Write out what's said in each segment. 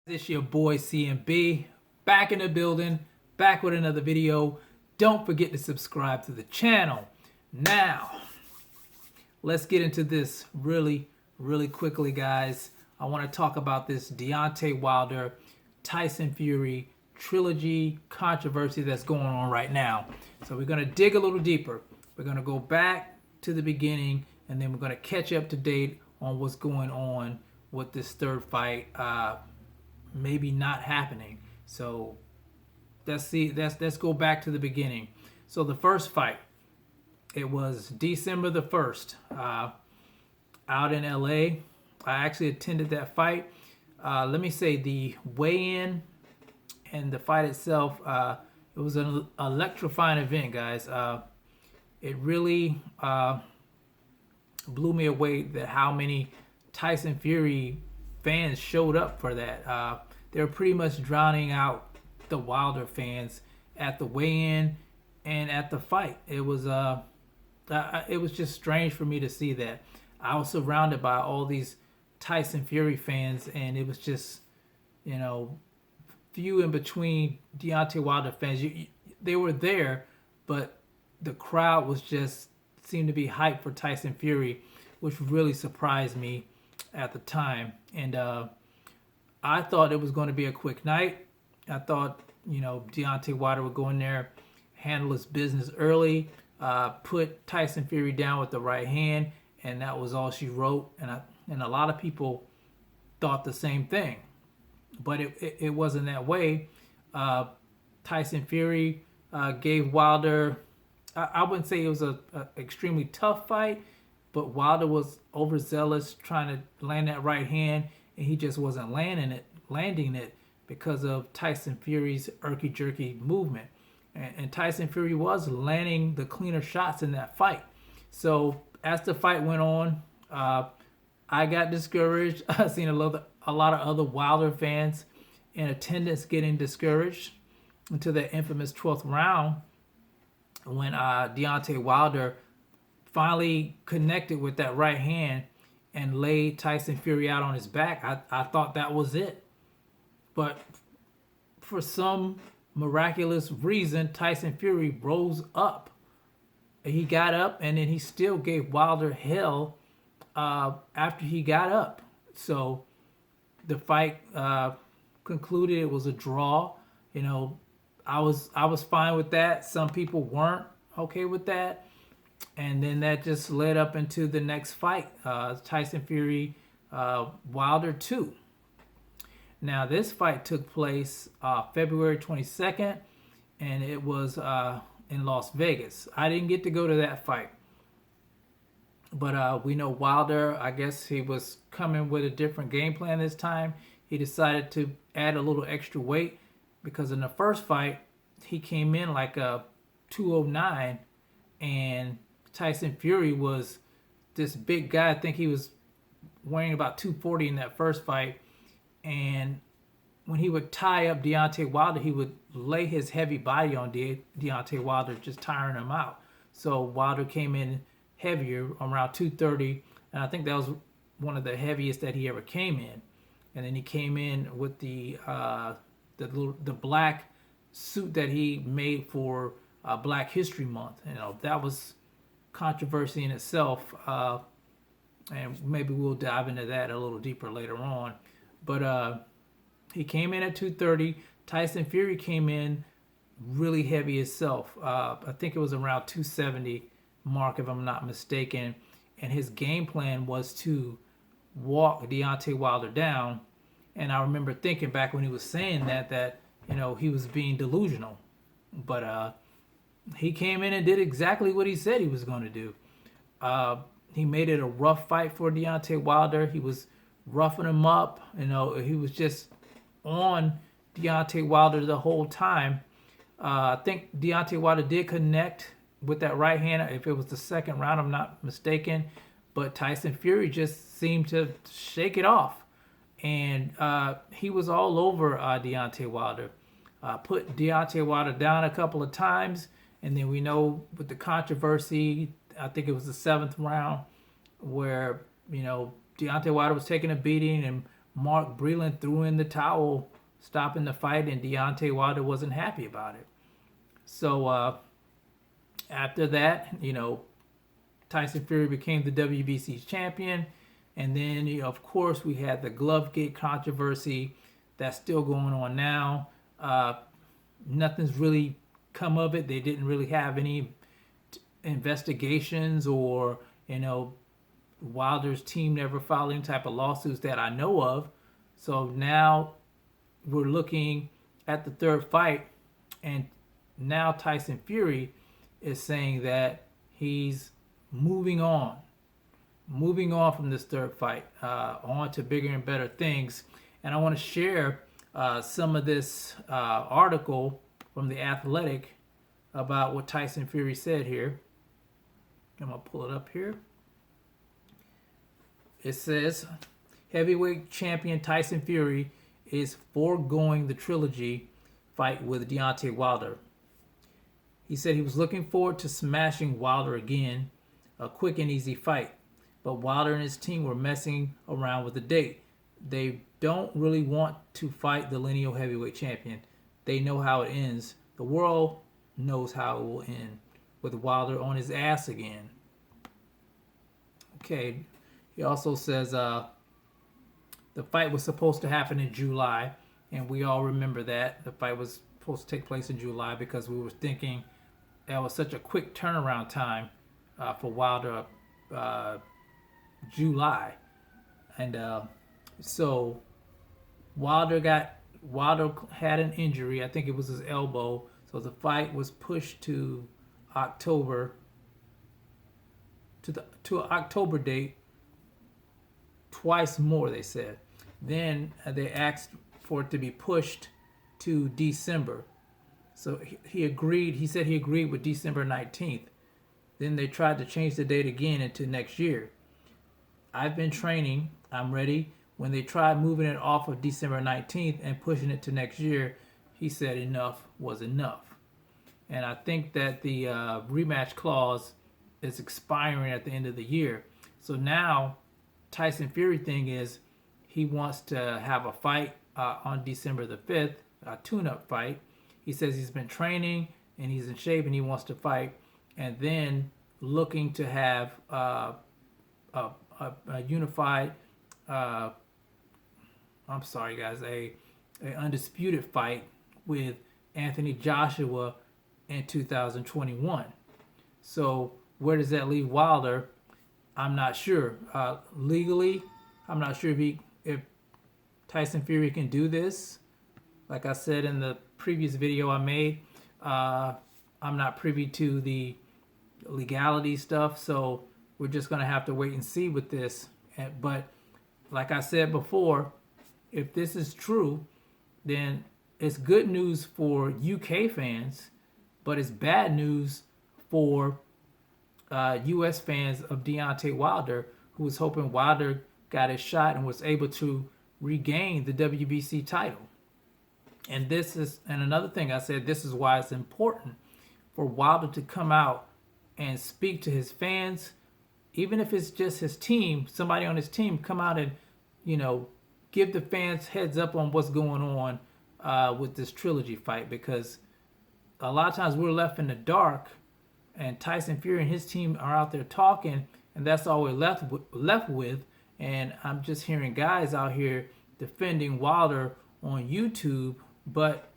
It's your boy CMB, back in the building, back with another video. Don't forget to subscribe to the channel. Now, let's get into this really quickly, guys. I want to talk about this Deontay Wilder, Tyson Fury trilogy controversy that's going on right now. So we're going to dig a little deeper. We're going to go back to the beginning, and then we're going to catch up to date on what's going on with this third fight. Maybe not happening. So let's go back to the beginning. So the first fight, it was December the 1st, out in LA. I actually attended that fight. Let me say the weigh-in and the fight itself, it was an electrifying event, guys. It really blew me away that how many Tyson Fury fans showed up for that. They were pretty much drowning out the Wilder fans at the weigh-in and at the fight. It was just strange for me to see that. I was surrounded by all these Tyson Fury fans, and it was just, few in between Deontay Wilder fans. They were there, but the crowd was just seemed to be hyped for Tyson Fury, which really surprised me at the time. And I thought it was going to be a quick night. I thought, Deontay Wilder would go in there, handle his business early, put Tyson Fury down with the right hand, and that was all she wrote. And a lot of people thought the same thing, but it wasn't that way. Tyson Fury gave Wilder, I wouldn't say it was a extremely tough fight, but Wilder was overzealous trying to land that right hand, and he just wasn't landing it because of Tyson Fury's jerky movement. And Tyson Fury was landing the cleaner shots in that fight. So as the fight went on, I got discouraged. I seen a lot of other Wilder fans in attendance getting discouraged until the infamous 12th round when Deontay Wilder finally connected with that right hand and laid Tyson Fury out on his back. I thought that was it. But for some miraculous reason, Tyson Fury rose up. He got up, and then he still gave Wilder hell after he got up. So the fight concluded. It was a draw. I was fine with that. Some people weren't okay with that. And then that just led up into the next fight, Tyson Fury, Wilder 2. Now, this fight took place February 22nd, and it was in Las Vegas. I didn't get to go to that fight. But we know Wilder, I guess he was coming with a different game plan this time. He decided to add a little extra weight because in the first fight, he came in like a 209, and Tyson Fury was this big guy. I think he was weighing about 240 in that first fight. And when he would tie up Deontay Wilder, he would lay his heavy body on Deontay Wilder, just tiring him out. So Wilder came in heavier, around 230, and I think that was one of the heaviest that he ever came in. And then he came in with the black suit that he made for Black History Month. That was controversy in itself, and maybe we'll dive into that a little deeper later on. But he came in at 230. Tyson Fury came in really heavy himself. I think it was around 270 mark, if I'm not mistaken. And his game plan was to walk Deontay Wilder down. And I remember thinking back when he was saying that he was being delusional. But he came in and did exactly what he said he was going to do. He made it a rough fight for Deontay Wilder. He was roughing him up. He was just on Deontay Wilder the whole time. I think Deontay Wilder did connect with that right hand. If it was the second round, I'm not mistaken. But Tyson Fury just seemed to shake it off. And he was all over Deontay Wilder. Put Deontay Wilder down a couple of times. And then we know with the controversy, I think it was the 7th round, where, Deontay Wilder was taking a beating and Mark Breland threw in the towel, stopping the fight, and Deontay Wilder wasn't happy about it. So after that, Tyson Fury became the WBC champion. And then, of course, we had the Glovegate controversy that's still going on now. Nothing's really come of it. They didn't really have any investigations, or, Wilder's team never filed any type of lawsuits that I know of. So now we're looking at the third fight, and now Tyson Fury is saying that he's moving on from this third fight, on to bigger and better things. And I want to share some of this article from The Athletic about what Tyson Fury said here. I'm going to pull it up here. It says, heavyweight champion Tyson Fury is foregoing the trilogy fight with Deontay Wilder. He said he was looking forward to smashing Wilder again, a quick and easy fight. But Wilder and his team were messing around with the date. They don't really want to fight the lineal heavyweight champion. They know how it ends. The world knows how it will end, with Wilder on his ass again. Okay, he also says the fight was supposed to happen in July, and we all remember that. The fight was supposed to take place in July because we were thinking that was such a quick turnaround time for Wilder, July. And so Wilder had an injury. I think it was his elbow. So the fight was pushed to October, to an October date, twice more, they said. Then they asked for it to be pushed to December. So he agreed. He said he agreed with December 19th. Then they tried to change the date again into next year. I've been training. I'm ready. When they tried moving it off of December 19th and pushing it to next year, he said enough was enough. And I think that the rematch clause is expiring at the end of the year. So now Tyson Fury thing is he wants to have a fight on December the 5th, a tune-up fight. He says he's been training and he's in shape and he wants to fight, and then looking to have a unified, a undisputed fight with Anthony Joshua in 2021. So where does that leave Wilder? I'm not sure. Legally, I'm not sure if Tyson Fury can do this. Like I said in the previous video I made, I'm not privy to the legality stuff, so we're just going to have to wait and see with this. But like I said before, if this is true, then it's good news for UK fans, but it's bad news for US fans of Deontay Wilder, who was hoping Wilder got his shot and was able to regain the WBC title. And another thing I said, this is why it's important for Wilder to come out and speak to his fans, even if it's just his team, somebody on his team, come out and, give the fans heads up on what's going on with this trilogy fight, because a lot of times we're left in the dark, and Tyson Fury and his team are out there talking, and that's all we're left with. And I'm just hearing guys out here defending Wilder on YouTube, but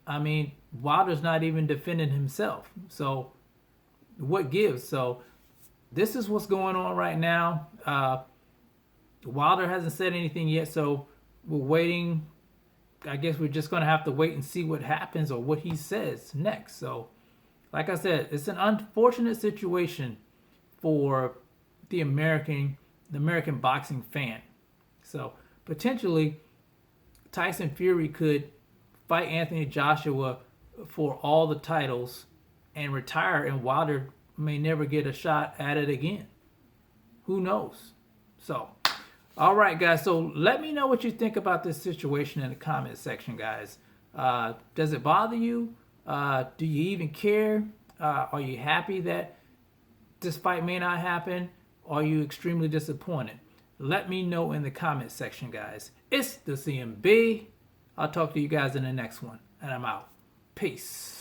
I mean, Wilder's not even defending himself. So what gives? So this is what's going on right now. Wilder hasn't said anything yet, so we're waiting. I guess we're just going to have to wait and see what happens or what he says next. So like I said, it's an unfortunate situation for the American boxing fan. So potentially Tyson Fury could fight Anthony Joshua for all the titles and retire, and Wilder may never get a shot at it again. Who knows? So, all right, guys. So let me know what you think about this situation in the comment section, guys. Does it bother you? Do you even care? Are you happy that this fight may not happen? Or are you extremely disappointed? Let me know in the comment section, guys. It's the CMB. I'll talk to you guys in the next one, and I'm out. Peace.